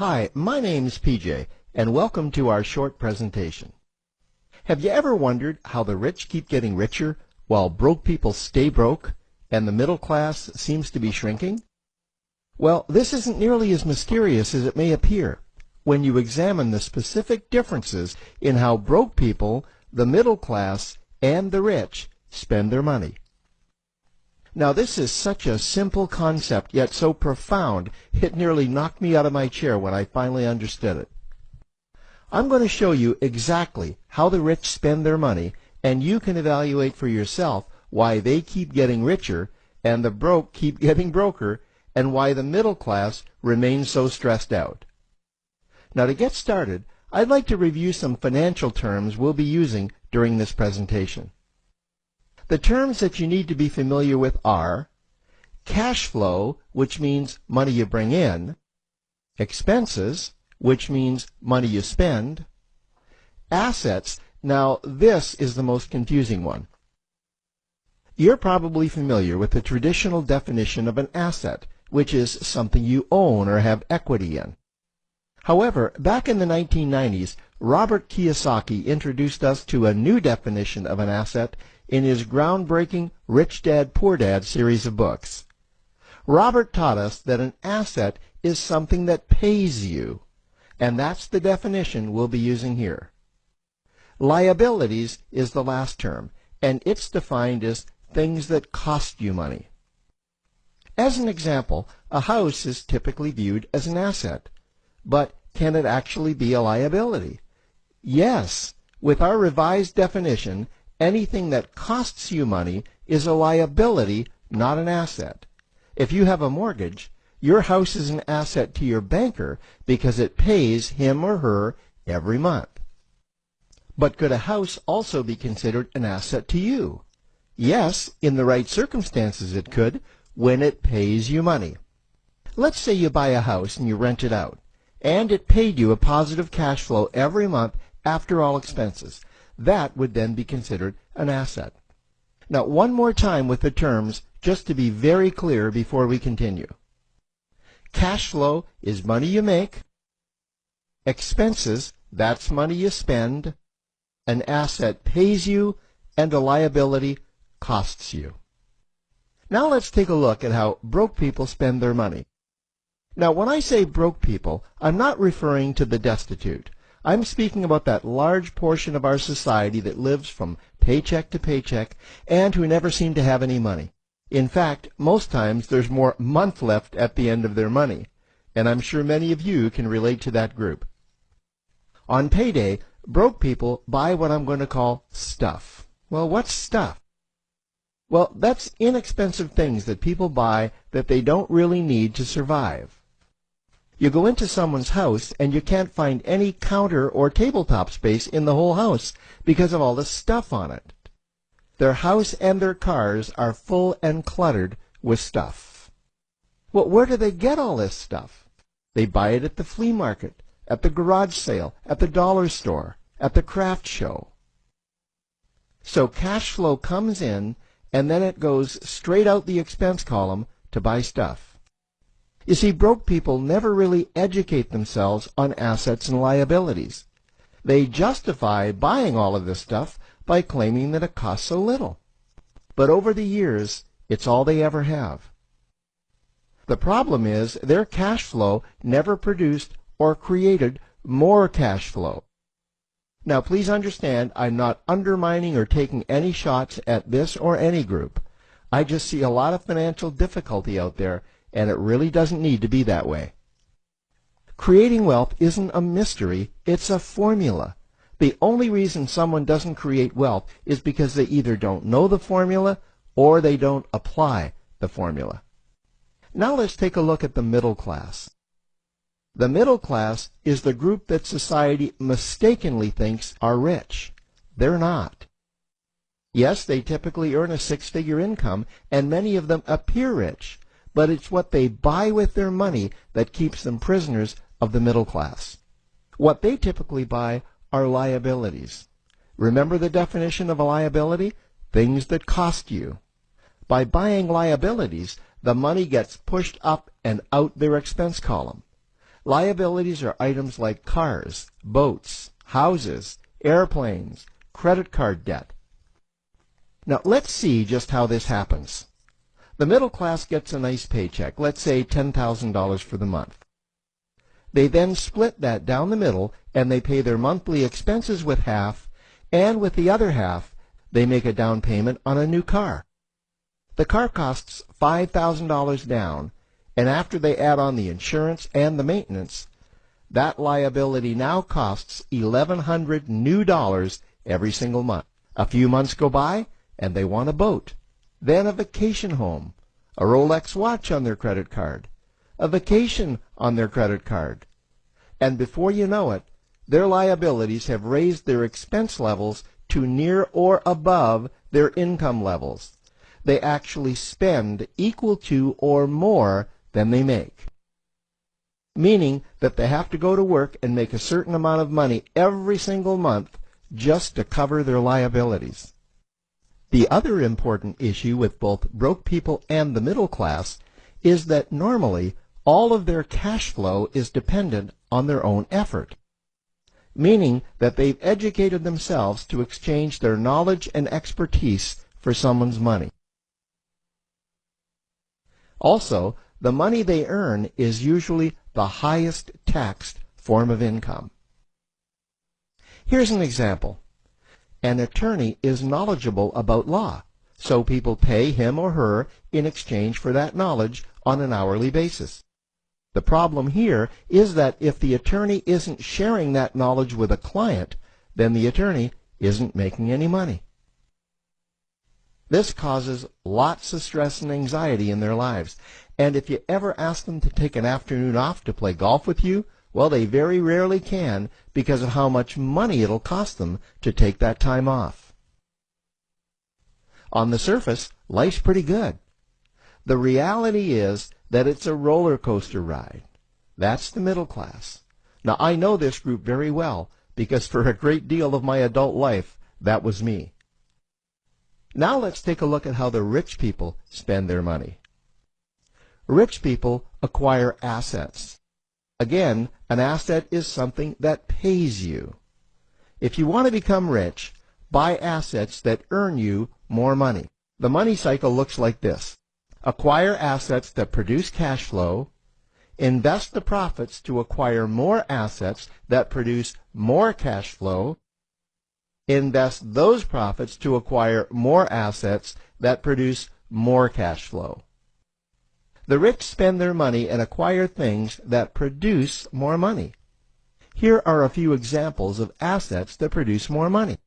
Hi, my name's PJ, and welcome to our short presentation. Have you ever wondered how the rich keep getting richer while broke people stay broke and the middle class seems to be shrinking? Well, this isn't nearly as mysterious as it may appear when you examine the specific differences in how broke people, the middle class, and the rich spend their money. Now, this is such a simple concept, yet so profound, it nearly knocked me out of my chair when I finally understood it. I'm going to show you exactly how the rich spend their money, and you can evaluate for yourself why they keep getting richer and the broke keep getting broker, and why the middle class remains so stressed out. Now, to get started, I'd like to review some financial terms we'll be using during this presentation. The terms that you need to be familiar with are cash flow, which means money you bring in, expenses, which means money you spend, assets. Now, this is the most confusing one. You're probably familiar with the traditional definition of an asset, which is something you own or have equity in. However, back in the 1990s, Robert Kiyosaki introduced us to a new definition of an asset in his groundbreaking Rich Dad, Poor Dad series of books. Robert taught us that an asset is something that pays you, and that's the definition we'll be using here. Liabilities is the last term, and it's defined as things that cost you money. As an example, a house is typically viewed as an asset, but can it actually be a liability? Yes, with our revised definition, anything that costs you money is a liability, not an asset. If you have a mortgage, your house is an asset to your banker because it pays him or her every month. But could a house also be considered an asset to you? Yes, in the right circumstances it could, when it pays you money. Let's say you buy a house and you rent it out, and it paid you a positive cash flow every month after all expenses. That would then be considered an asset. Now, one more time with the terms, just to be very clear before we continue. Cash flow is money you make. Expenses, that's money you spend. An asset pays you, and a liability costs you. Now let's take a look at how broke people spend their money. Now, when I say broke people, I'm not referring to the destitute. I'm speaking about that large portion of our society that lives from paycheck to paycheck and who never seem to have any money. In fact, most times there's more month left at the end of their money, and I'm sure many of you can relate to that group. On payday, broke people buy what I'm going to call stuff. Well, what's stuff? Well, that's inexpensive things that people buy that they don't really need to survive. You go into someone's house and you can't find any counter or tabletop space in the whole house because of all the stuff on it. Their house and their cars are full and cluttered with stuff. Well, where do they get all this stuff? They buy it at the flea market, at the garage sale, at the dollar store, at the craft show. So cash flow comes in and then it goes straight out the expense column to buy stuff. You see, broke people never really educate themselves on assets and liabilities. They justify buying all of this stuff by claiming that it costs so little. But over the years, it's all they ever have. The problem is their cash flow never produced or created more cash flow. Now, please understand, I'm not undermining or taking any shots at this or any group. I just see a lot of financial difficulty out there, and it really doesn't need to be that way. Creating wealth isn't a mystery, it's a formula. The only reason someone doesn't create wealth is because they either don't know the formula or they don't apply the formula. Now let's take a look at the middle class. The middle class is the group that society mistakenly thinks are rich. They're not. Yes, they typically earn a six-figure income, and many of them appear rich, but it's what they buy with their money that keeps them prisoners of the middle class. What they typically buy are liabilities. Remember the definition of a liability? Things that cost you. By buying liabilities, the money gets pushed up and out their expense column. Liabilities are items like cars, boats, houses, airplanes, credit card debt. Now let's see just how this happens. The middle class gets a nice paycheck, let's say $10,000 for the month. They then split that down the middle and they pay their monthly expenses with half, and with the other half they make a down payment on a new car. The car costs $5,000 down, and after they add on the insurance and the maintenance, that liability now costs $1,100 new dollars every single month. A few months go by and they want a boat, then a vacation home, a Rolex watch on their credit card, a vacation on their credit card. And before you know it, their liabilities have raised their expense levels to near or above their income levels. They actually spend equal to or more than they make, meaning that they have to go to work and make a certain amount of money every single month just to cover their liabilities. The other important issue with both broke people and the middle class is that normally all of their cash flow is dependent on their own effort, meaning that they've educated themselves to exchange their knowledge and expertise for someone's money. Also, the money they earn is usually the highest taxed form of income. Here's an example. An attorney is knowledgeable about law, so people pay him or her in exchange for that knowledge on an hourly basis. The problem here is that if the attorney isn't sharing that knowledge with a client, then the attorney isn't making any money. This causes lots of stress and anxiety in their lives, and if you ever ask them to take an afternoon off to play golf with you, well, they very rarely can because of how much money it'll cost them to take that time off. On the surface, life's pretty good. The reality is that it's a roller coaster ride. That's the middle class. Now, I know this group very well because for a great deal of my adult life, that was me. Now let's take a look at how the rich people spend their money. Rich people acquire assets. Again, an asset is something that pays you. If you want to become rich, buy assets that earn you more money. The money cycle looks like this. Acquire assets that produce cash flow, invest the profits to acquire more assets that produce more cash flow, invest those profits to acquire more assets that produce more cash flow. The rich spend their money and acquire things that produce more money. Here are a few examples of assets that produce more money.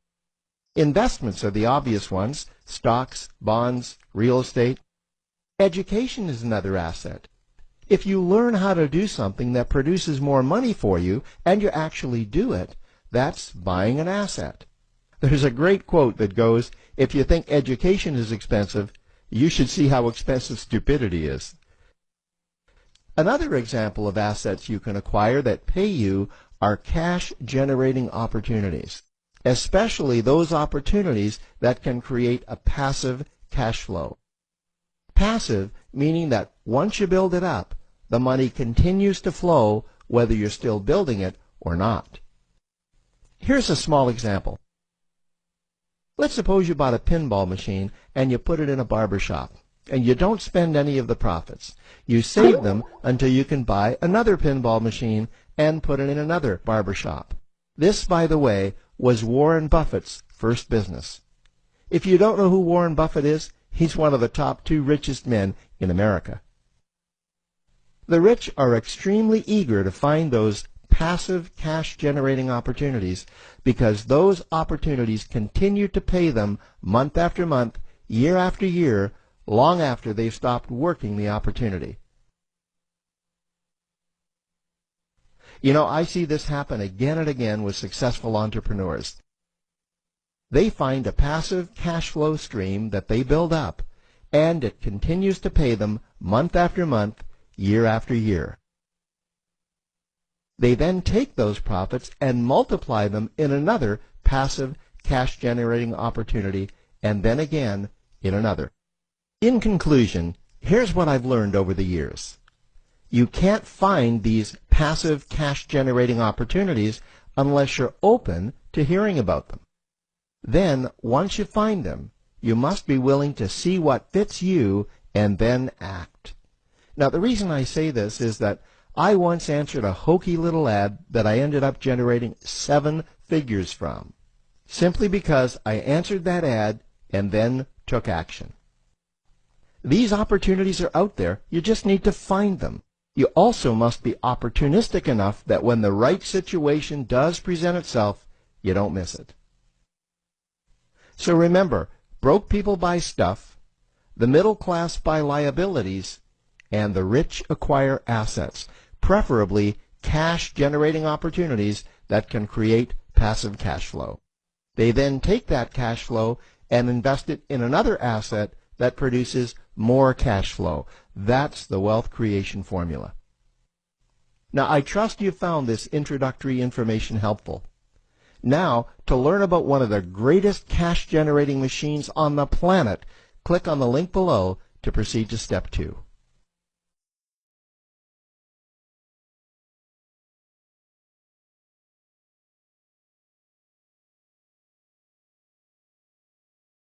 Investments are the obvious ones: stocks, bonds, real estate. Education is another asset. If you learn how to do something that produces more money for you and you actually do it, that's buying an asset. There's a great quote that goes, "If you think education is expensive, you should see how expensive stupidity is." Another example of assets you can acquire that pay you are cash-generating opportunities, especially those opportunities that can create a passive cash flow. Passive meaning that once you build it up, the money continues to flow whether you're still building it or not. Here's a small example. Let's suppose you bought a pinball machine and you put it in a barber shop, and you don't spend any of the profits. You save them until you can buy another pinball machine and put it in another barber shop. This, by the way, was Warren Buffett's first business. If you don't know who Warren Buffett is, he's one of the top 2 richest men in America. The rich are extremely eager to find those passive cash-generating opportunities because those opportunities continue to pay them month after month, year after year, long after they've stopped working the opportunity. You know, I see this happen again and again with successful entrepreneurs. They find a passive cash flow stream that they build up, and it continues to pay them month after month, year after year. They then take those profits and multiply them in another passive cash-generating opportunity, and then again in another. In conclusion, here's what I've learned over the years. You can't find these passive cash generating opportunities unless you're open to hearing about them. Then, once you find them, you must be willing to see what fits you and then act. Now, the reason I say this is that I once answered a hokey little ad that I ended up generating 7 figures from, simply because I answered that ad and then took action. These opportunities are out there. You just need to find them. You also must be opportunistic enough that when the right situation does present itself, you don't miss it. So remember, broke people buy stuff, the middle class buy liabilities, and the rich acquire assets, preferably cash-generating opportunities that can create passive cash flow. They then take that cash flow and invest it in another asset that produces more cash flow. That's the wealth creation formula. Now, I trust you found this introductory information helpful. Now, to learn about one of the greatest cash-generating machines on the planet, click on the link below to proceed to step 2.